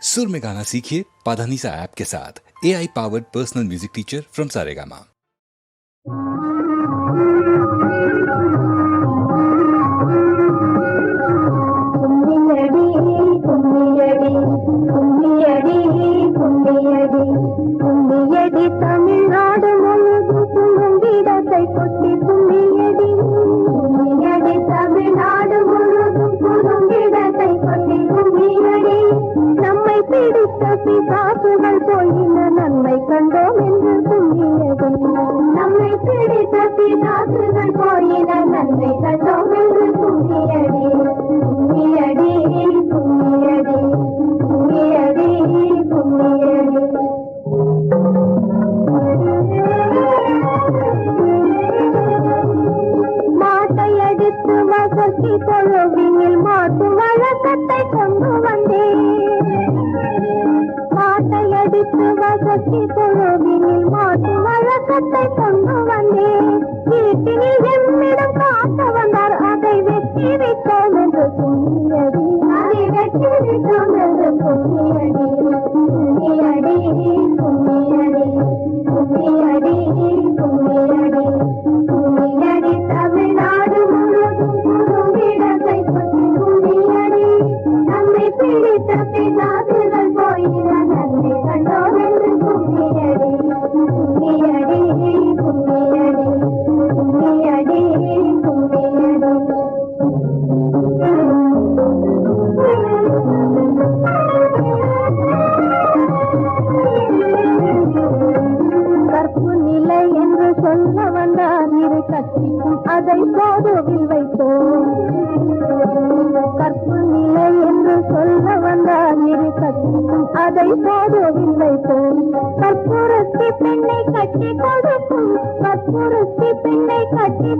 सुर में गाना सीखिए पाधानीसा ऐप के साथ। AI powered personal music teacher from Saregama. Tamil Nadu முழுவதும் வீடத்தை கொட்டி கும்மியடி கும்மியடி தமிழ்நாடு முழுவதும் வீடத்தை கொட்டி கும்மியடி நம்மை பிடித்த பிசாசுகள் போயின நன்மை கண்டோம் என்று கும்மியடி நம்மை பிடித்த பிசாசுகள் போயின நன்மை கண்டோம் என்று கும்மியடி கும்மியடி கும்மியடி கும்மியடி கும்மியடி மாட்டையடித்து வசதி தொழுவினில் மாட்டு வழக்கத்தை கொண்டு வந்தேன் மாட்டையடித்து வசதி தொழுவினில் மாட்டு வழக்கத்தை கொண்டு வந்தேன் வீட்டினில் எம்மிடம் காட்ட வந்தார் அதை வெற்றி வைத்தோம் என்று கும்மியடி அதை வெற்றி வைத்தோம் என்று கும்மியடி கும்மியடி கும்மியடி கும்மியடி கும்மியடி கும்மியடி தமிழ்நாடு முழுவதும் இடத்தை கொட்டி கும்மியடி நம்மை பிடித்த பிசாசுகள் போயின நன்மை கண்டோம் என்று கும்மியடி கும்மியடி கும்மியடி கும்மியடி கும்மியடி கற்பு நிலை என்று சொல்ல வந்தார் இரு கட்சிக்கும் அதை போதுவில் வைத்தோம் கற்பு நிலை என்று சொல்ல வந்தார் இரு கட்சிக்கும் அதை போதுவில் வைத்தோம் கற்பூரத்தி பெண்ணை கட்டி கொடுக்கும் கற்பூரத்தி பெண்ணை கட்டி